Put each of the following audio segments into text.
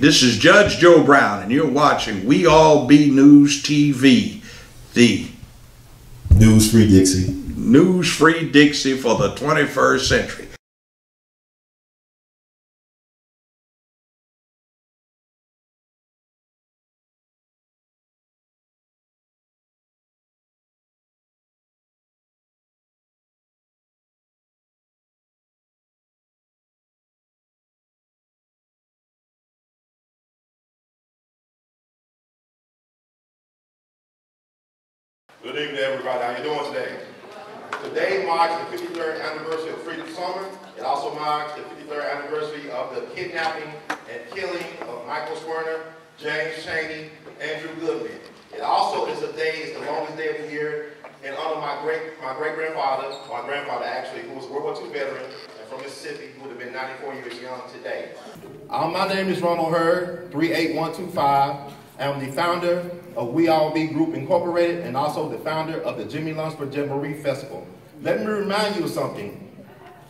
This is Judge Joe Brown, and you're watching We All Be News TV, the News-free Dixie. News-free Dixie for the 21st century. Good evening, everybody. How you doing today? Today marks the 53rd anniversary of Freedom Summer. It also marks the 53rd anniversary of the kidnapping and killing of Michael Swerner, James Chaney, Andrew Goodman. It also is a day, it's the longest day of the year, in honor of my grandfather actually, who was a World War II veteran and from Mississippi, who would have been 94 years young today. My name is Ronald Hurd, 38125. I'm the founder of We All Be Group Incorporated and also the founder of the Jimmy LUNceford Jamboree Festival. Let me remind you of something.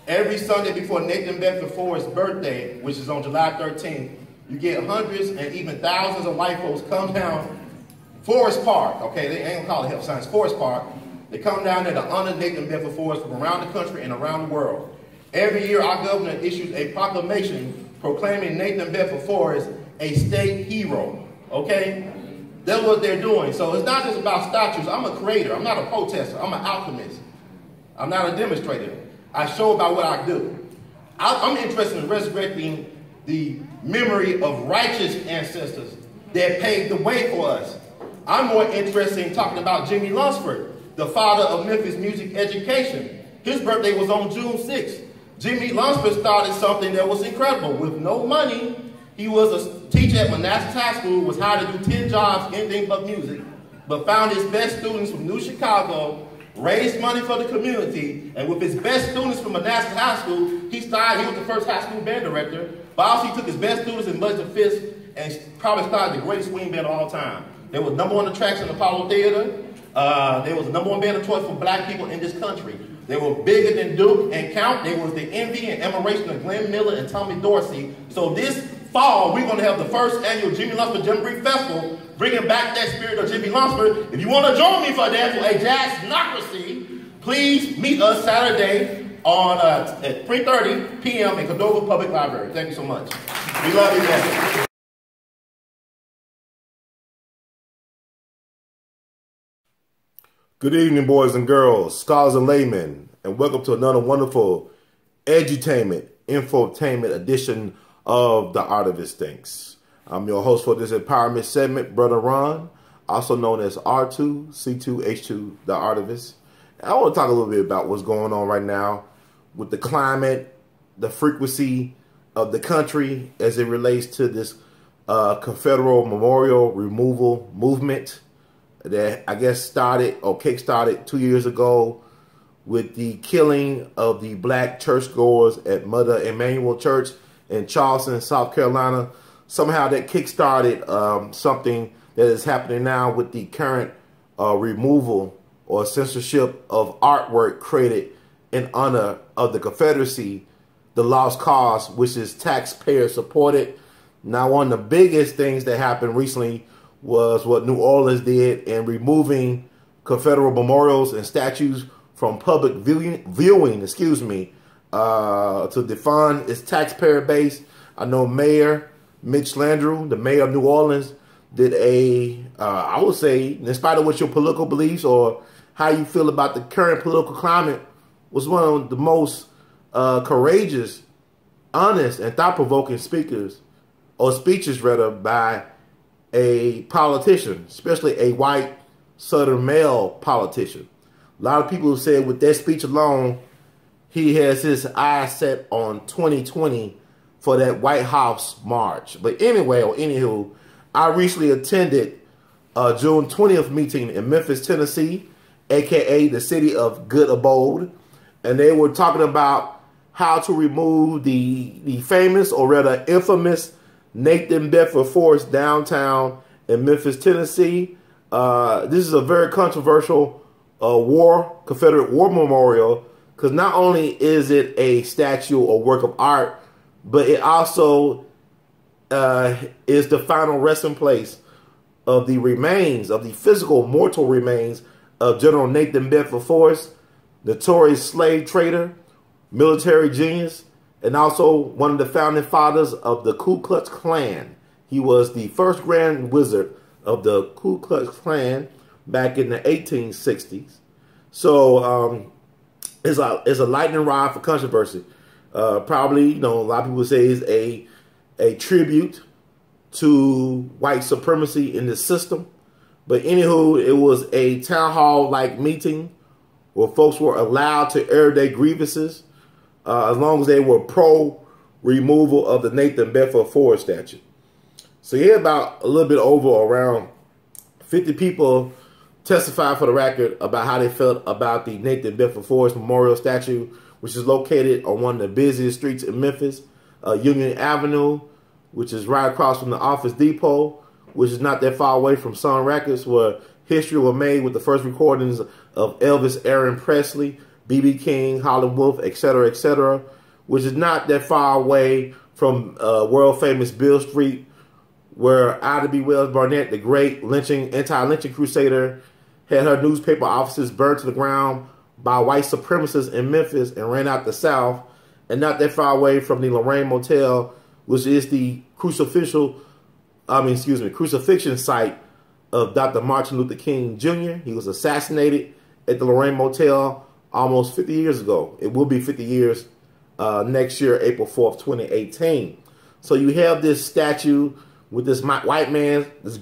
Every Sunday before MEmphis ForREst's birthday, which is on July 13th, you get hundreds and even thousands of white folks come down ForREst Park, okay, they ain't gonna call it Health Science, ForREst Park. They come down there to honor MEmphis ForREst from around the country and around the world. Every year our governor issues a proclamation proclaiming MEmphis ForREst a state hero. Okay? That's what they're doing. So it's not just about statues. I'm a creator. I'm not a protester. I'm an alchemist. I'm not a demonstrator. I show about what I do. I'm interested in resurrecting the memory of righteous ancestors that paved the way for us. I'm more interested in talking about Jimmy LUNceford, the father of Memphis music education. His birthday was on June 6th. Jimmy LUNceford started something that was incredible. With no money, he was a teacher at Manassas High School, was hired to do 10 jobs, anything but music, but found his best students from New Chicago, raised money for the community, and with his best students from Manassas High School, he was the first high school band director, but also he took his best students and buzzed the fist and probably started the greatest swing band of all time. They were #1 attraction in the Apollo Theater. They was the #1 band of choice for black people in this country. They were bigger than Duke and Count. They was the envy and admiration of Glenn Miller and Tommy Dorsey. So this fall, we're going to have the first annual Jimmy LUNceford Jamboree Festival, bringing back that spirit of Jimmy LUNceford. If you want to join me for that, for a jazz-nocracy, please meet us Saturday on at 3:30 p.m. in Cordova Public Library. Thank you so much. We love you, man. Good evening, boys and girls, scholars and laymen, and welcome to another wonderful edutainment, infotainment edition of The Art of His Things. I'm your host for this empowerment segment, Brother Ron, also known as R2, C2, H2, The Art of His. I want to talk a little bit about what's going on right now with the climate, the frequency of the country as it relates to this Confederate memorial removal movement that I guess started or kick-started 2 years ago with the killing of the black churchgoers at Mother Emanuel Church in Charleston, South Carolina. Somehow that kick-started something that is happening now with the current removal or censorship of artwork created in honor of the Confederacy, the lost cause, which is taxpayer supported. Now, one of the biggest things that happened recently was what New Orleans did in removing Confederate memorials and statues from public viewing, to defund its taxpayer base. I know Mayor Mitch Landrieu, the mayor of New Orleans, did I would say, in spite of what your political beliefs or how you feel about the current political climate, was one of the most courageous, honest, and thought-provoking speeches by a politician, especially a white Southern male politician. A lot of people have said with that speech alone, he has his eyes set on 2020 for that White House march. But anyway, or anywho, I recently attended a June 20th meeting in Memphis, Tennessee, aka the city of good abode, and they were talking about how to remove the famous, or rather infamous, MEmphis ForREst downtown in Memphis, Tennessee. This is a very controversial Confederate war memorial, because not only is it a statue or work of art, but it also is the final resting place of the remains, of the physical mortal remains of General Nathan Bedford Forrest, notorious slave trader, military genius, and also one of the founding fathers of the Ku Klux Klan. He was the first Grand Wizard of the Ku Klux Klan back in the 1860s. So it's a lightning rod for controversy. Probably, a lot of people say is a tribute to white supremacy in the system. But anywho, it was a town hall-like meeting where folks were allowed to air their grievances as long as they were pro-removal of the Nathan Bedford Forrest statue. So you had about a little bit over around 50 people testified for the record about how they felt about the Nathan Bedford Forrest Memorial Statue, which is located on one of the busiest streets in Memphis, Union Avenue, which is right across from the Office Depot, which is not that far away from Sun Records, where history was made with the first recordings of Elvis, Aaron Presley, B.B. King, Howlin' Wolf, etc., which is not that far away from world-famous Beale Street, where Ida B. Wells Barnett, the great anti-lynching crusader, had her newspaper offices burned to the ground by white supremacists in Memphis and ran out the South, and not that far away from the Lorraine Motel, which is the crucifixion site of Dr. Martin Luther King Jr. He was assassinated at the Lorraine Motel almost 50 years ago. It will be 50 years next year, April 4th, 2018. So you have this statue with this white man, the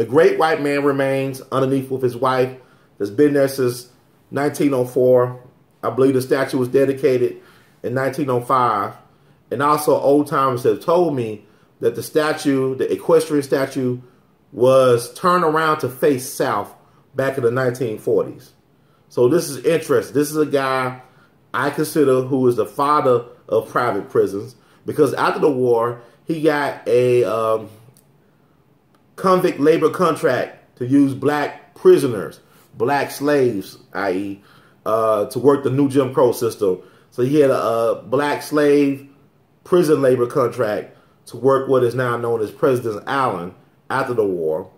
great white man remains underneath with his wife that's been there since 1904. I believe the statue was dedicated in 1905. And also old timers have told me that the statue, the equestrian statue, was turned around to face south back in the 1940s. So this is interesting. This is a guy I consider who is the father of private prisons, because after the war, he got a convict labor contract to use black prisoners, black slaves, i.e., to work the new Jim Crow system. So he had a black slave prison labor contract to work what is now known as President Allen after the war.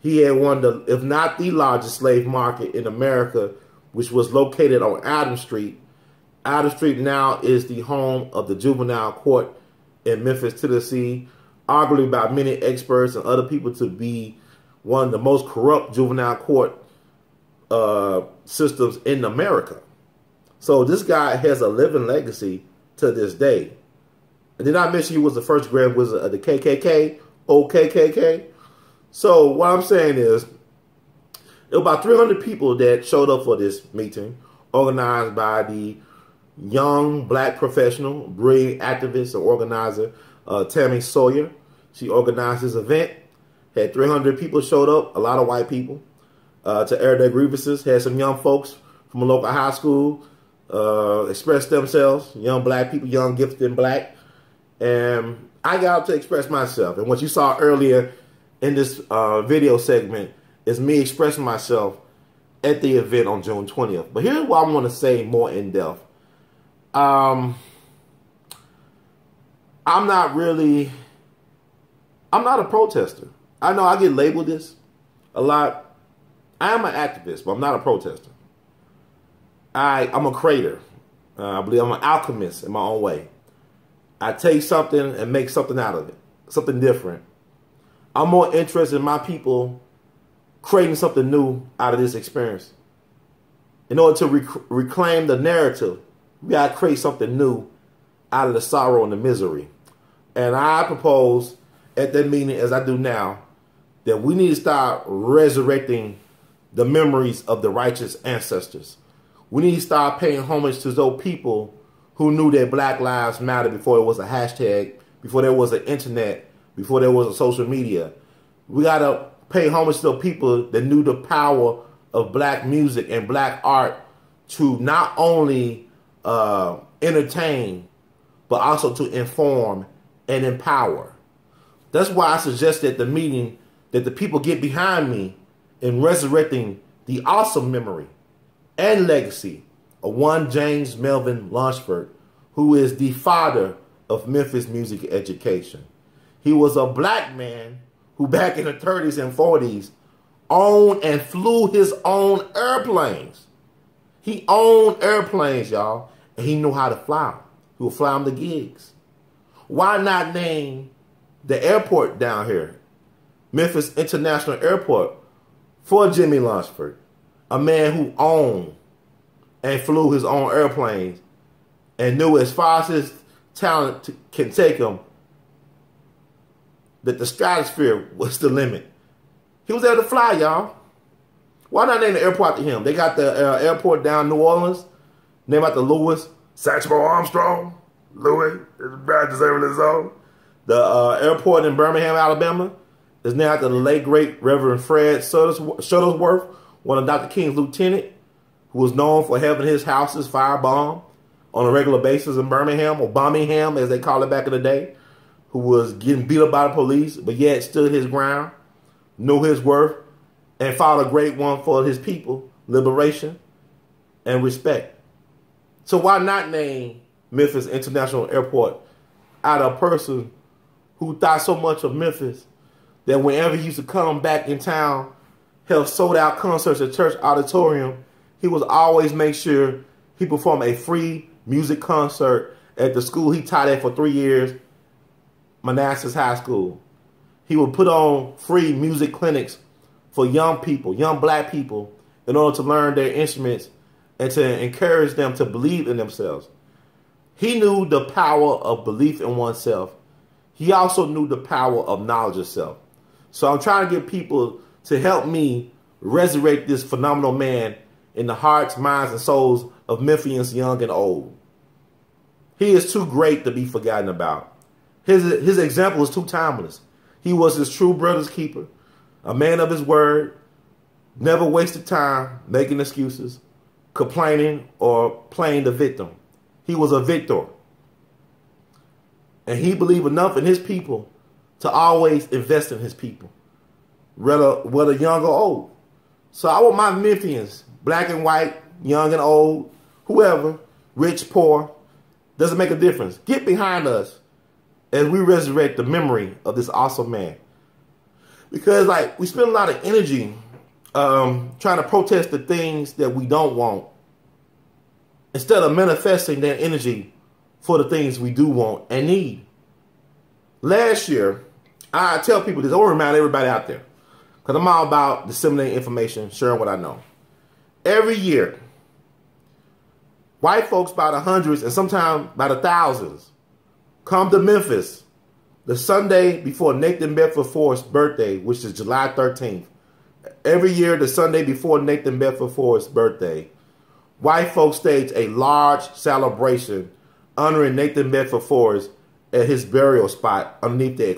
He had one of the, if not the largest slave market in America, which was located on Adams Street. Adams Street now is the home of the juvenile court in Memphis, Tennessee, arguably by many experts and other people to be one of the most corrupt juvenile court systems in America. So this guy has a living legacy to this day. And did I mention he was the first Grand Wizard of the KKK, old KKK? So what I'm saying is, there were about 300 people that showed up for this meeting, organized by the young black professional, brilliant activist and organizer, Tammy Sawyer. She organized this event, had 300 people showed up, a lot of white people, to air their grievances, had some young folks from a local high school express themselves, young black people, young, gifted, and black. And I got out to express myself. And what you saw earlier in this video segment is me expressing myself at the event on June 20th. But here's what I want to say more in depth. I'm not a protester. I know I get labeled this a lot. I am an activist, but I'm not a protester. I'm a creator. I believe I'm an alchemist in my own way. I take something and make something out of it, something different. I'm more interested in my people creating something new out of this experience. In order to reclaim the narrative, we got to create something new out of the sorrow and the misery. And I propose at that meeting, as I do now, that we need to start resurrecting the memories of the righteous ancestors. We need to start paying homage to those people who knew that Black Lives Matter before it was a hashtag, before there was an internet, before there was a social media. We got to pay homage to the people that knew the power of black music and black art to not only entertain, but also to inform and empower. That's why I suggested at the meeting that the people get behind me in resurrecting the awesome memory and legacy of one James Melvin LUNceford, who is the father of Memphis music education. He was a black man who back in the 30s and 40s owned and flew his own airplanes. He owned airplanes, y'all, and he knew how to fly them. He would fly them to gigs. Why not name the airport down here, Memphis International Airport, for Jimmy LUNceford, a man who owned and flew his own airplanes and knew as far as his talent can take him that the stratosphere was the limit. He was able to fly, y'all. Why not name the airport after him? They got the airport down in New Orleans, named after Louis Satchmo Armstrong. Louis is bad deserving his own. The airport in Birmingham, Alabama, is named after the late great Reverend Fred Shuttlesworth, one of Dr. King's lieutenant, who was known for having his houses firebombed on a regular basis in Birmingham, or Birmingham as they call it back in the day, who was getting beat up by the police, but yet stood his ground, knew his worth, and fought a great one for his people, liberation and respect. So why not name Memphis International Airport out of a person who thought so much of Memphis that whenever he used to come back in town, held sold out concerts at church auditorium, he would always make sure he performed a free music concert at the school he taught at for 3 years, Manassas High School. He would put on free music clinics for young people, young black people, in order to learn their instruments and to encourage them to believe in themselves. He knew the power of belief in oneself. He also knew the power of knowledge of self. So I'm trying to get people to help me resurrect this phenomenal man in the hearts, minds, and souls of Memphians young and old. He is too great to be forgotten about. His example is too timeless. He was his true brother's keeper, a man of his word, never wasted time making excuses, complaining, or playing the victim. He was a victor. And he believed enough in his people to always invest in his people, whether young or old. So I want my Memphians, black and white, young and old, whoever, rich, poor, doesn't make a difference. Get behind us as we resurrect the memory of this awesome man. Because we spend a lot of energy trying to protest the things that we don't want, instead of manifesting that energy for the things we do want and need. Last year, I tell people this, I want to remind everybody out there, because I'm all about disseminating information, sharing what I know. Every year, white folks by the hundreds and sometimes by the thousands come to Memphis the Sunday before Nathan Bedford Forrest's birthday, which is July 13th. Every year, the Sunday before Nathan Bedford Forrest's birthday, white folks stage a large celebration honoring Nathan Bedford Forrest at his burial spot underneath the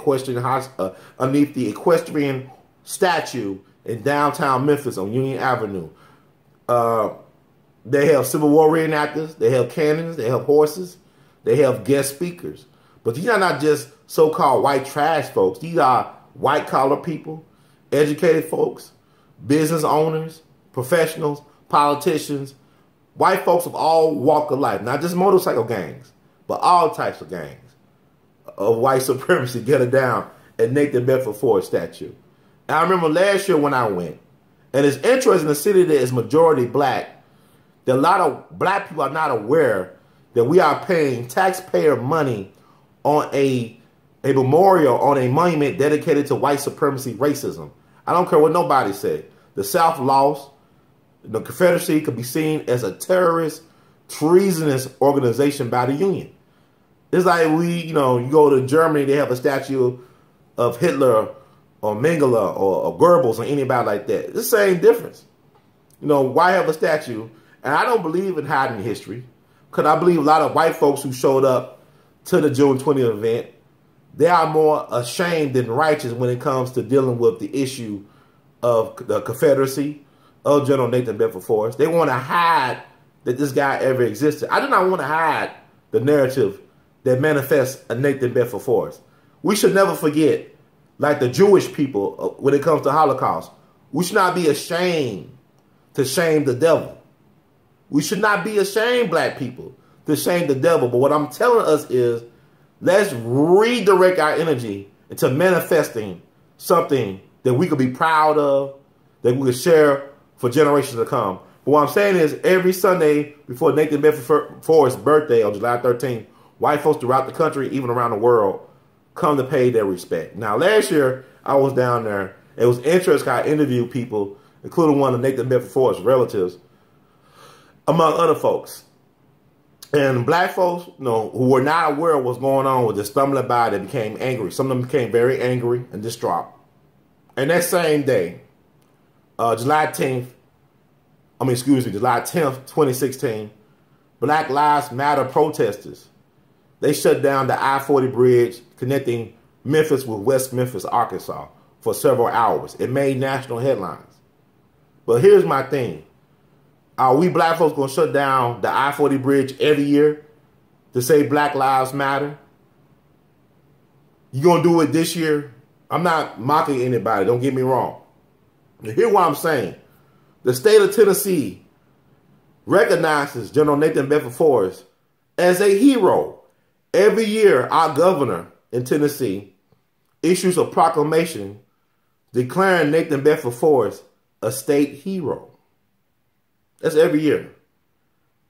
equestrian statue in downtown Memphis on Union Avenue. They have Civil War reenactors, they have cannons, they have horses, they have guest speakers. But these are not just so-called white trash folks. These are white-collar people, educated folks, business owners, professionals, politicians, white folks of all walks of life, not just motorcycle gangs, but all types of gangs of white supremacy gathered down at Nathan Bedford Forrest statue. And I remember last year when I went, and it's interesting, a city that is majority black, that a lot of black people are not aware that we are paying taxpayer money on a memorial, on a monument dedicated to white supremacy racism. I don't care what nobody said. The South lost. The Confederacy could be seen as a terrorist, treasonous organization by the Union. It's like you go to Germany, they have a statue of Hitler or Mengele or Goebbels or anybody like that. It's the same difference. Why have a statue? And I don't believe in hiding history, because I believe a lot of white folks who showed up to the June 20th event, they are more ashamed than righteous when it comes to dealing with the issue of the Confederacy, of General Nathan Bedford Forrest. They want to hide that this guy ever existed. I do not want to hide the narrative that manifests a Nathan Bedford Forrest. We should never forget, like the Jewish people, when it comes to Holocaust, we should not be ashamed to shame the devil. We should not be ashamed, black people, to shame the devil. But what I'm telling us is, let's redirect our energy into manifesting something that we could be proud of, that we could share for generations to come. But what I'm saying is, every Sunday before Nathan MEmphis' birthday on July 13th, white folks throughout the country, even around the world, come to pay their respect. Now, last year, I was down there. It was interesting. I interviewed people, including one of Nathan MEmphis' relatives, among other folks. And black folks, who were not aware of what's going on, were just stumbling by. They became angry. Some of them became very angry and distraught. And that same day, July 10th, 2016, Black Lives Matter protesters, they shut down the I-40 bridge connecting Memphis with West Memphis, Arkansas for several hours. It made national headlines. But here's my thing. Are we black folks going to shut down the I-40 bridge every year to say Black Lives Matter? You going to do it this year? I'm not mocking anybody. Don't get me wrong. Here's what I'm saying. The state of Tennessee recognizes General Nathan MEmphis as a hero. Every year, our governor in Tennessee issues a proclamation declaring Nathan MEmphis a state hero. That's every year.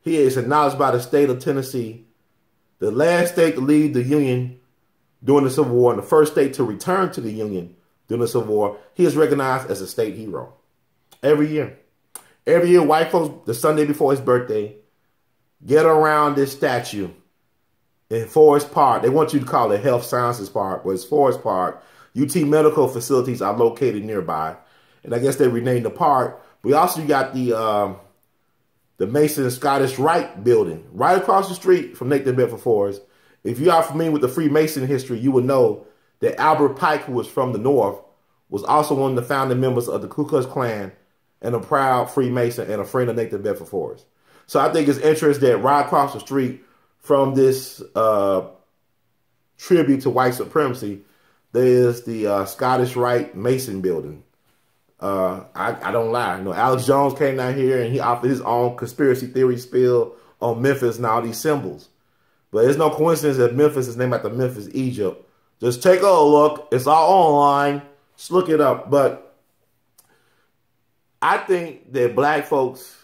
He is acknowledged by the state of Tennessee, the last state to leave the Union during the Civil War and the first state to return to the Union during the Civil War. He is recognized as a state hero. Every year. Every year, white folks, the Sunday before his birthday, get around this statue in ForREst Park. They want you to call it Health Sciences Park, but it's ForREst Park. UT medical facilities are located nearby. And I guess they renamed the park. We also got the Mason Scottish Rite building right across the street from Nathan MEmphis. If you are familiar with the Freemason history, you would know that Albert Pike, who was from the North, was also one of the founding members of the Ku Klux Klan and a proud Freemason and a friend of Nathan MEmphis. So I think it's interesting that right across the street from this tribute to white supremacy, there is the Scottish Rite Mason building. I don't lie. Alex Jones came down here and he offered his own conspiracy theory spill on Memphis and all these symbols. But it's no coincidence that Memphis is named after Memphis, Egypt. Just take a look. It's all online. Just look it up. But I think that black folks,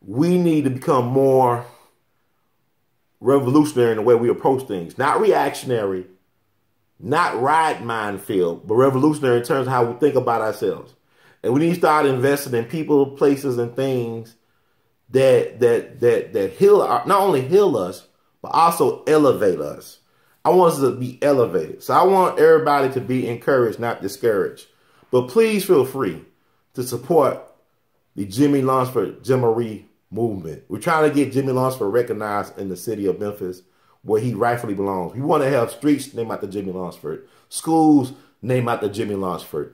we need to become more revolutionary in the way we approach things. Not reactionary, not riot mind filled, but revolutionary in terms of how we think about ourselves. And we need to start investing in people, places, and things that heal, not only heal us, but also elevate us. I want us to be elevated. So I want everybody to be encouraged, not discouraged. But please feel free to support the Jimmy Lunsford Jimmery movement. We're trying to get Jimmy Lunsford recognized in the city of Memphis, where he rightfully belongs. We want to have streets named after Jimmy Lunsford, schools named after Jimmy Lunsford,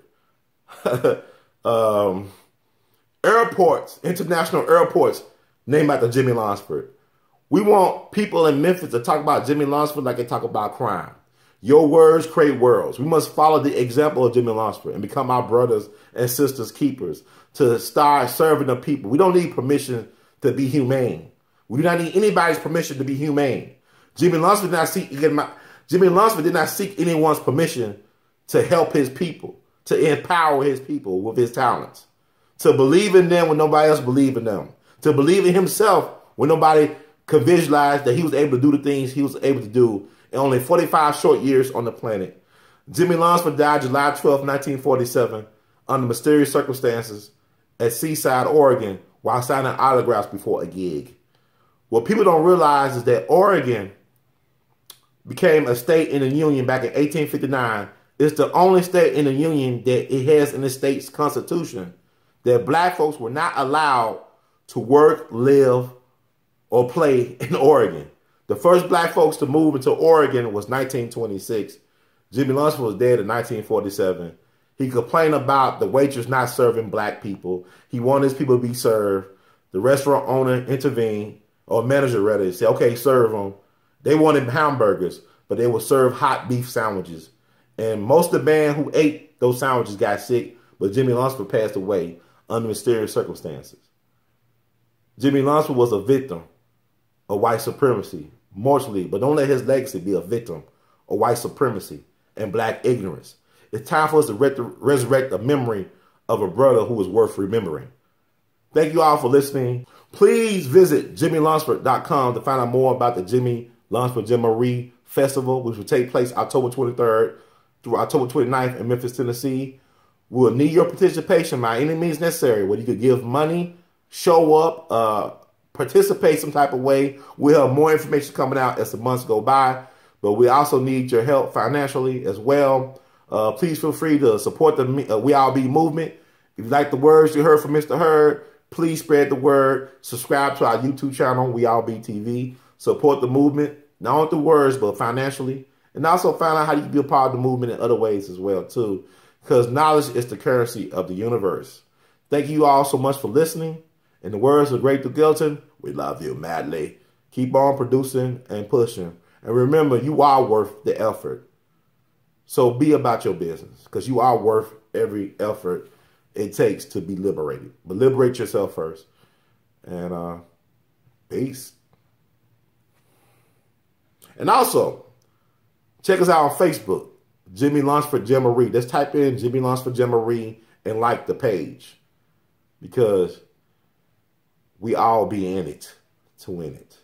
airports, international airports named after Jimmy Lunsford. We want people in Memphis to talk about Jimmy Lunsford like they talk about crime. Your words create worlds. We must follow the example of Jimmy Lunsford and become our brothers and sisters keepers to start serving the people. We don't need permission to be humane. We do not need anybody's permission to be humane. Jimmy Lunsford did not seek anyone's permission to help his people, to empower his people with his talents, to believe in them when nobody else believed in them, to believe in himself when nobody could visualize that he was able to do the things he was able to do in only 45 short years on the planet. Jimmy Lunsford died July 12, 1947, under mysterious circumstances at Seaside, Oregon, while signing autographs before a gig. What people don't realize is that Oregon became a state in the Union back in 1859. It's the only state in the Union that it has in the state's constitution that black folks were not allowed to work, live, or play in Oregon. The first black folks to move into Oregon was 1926. Jimmy Lunsford was dead in 1947. He complained about the waitress not serving black people. He wanted his people to be served. The restaurant owner intervened, or manager rather, said, okay, serve them. They wanted hamburgers, but they would serve hot beef sandwiches. And most of the band who ate those sandwiches got sick, but Jimmy Lunsford passed away under mysterious circumstances. Jimmy Lunsford was a victim of white supremacy, mortally, but don't let his legacy be a victim of white supremacy. and black ignorance. It's time for us to resurrect the memory of a brother who is worth remembering. Thank you all for listening. Please visit JimmyLUNceford.com to find out more about the Jimmy Lunsford Jamboree Festival, which will take place October 23rd through October 29th in Memphis, Tennessee. We'll need your participation by any means necessary, whether you could give money, show up, participate some type of way. We'll have more information coming out as the months go by, but we also need your help financially as well. Please feel free to support the We All Be movement. If you like the words you heard from Mr. Hurd, please spread the word. Subscribe to our YouTube channel, We All Be TV. Support the movement, not only through words, but financially. And also find out how you can be a part of the movement in other ways as well, too. Because knowledge is the currency of the universe. Thank you all so much for listening. In the words of Great Duke Ellington, we love you madly. Keep on producing and pushing. And remember, you are worth the effort. So be about your business, because you are worth every effort it takes to be liberated. But liberate yourself first. And peace. And also, check us out on Facebook, Jimmy Lunsford Jamboree. Just type in Jimmy Lunsford Jamboree and like the page, because we all be in it to win it.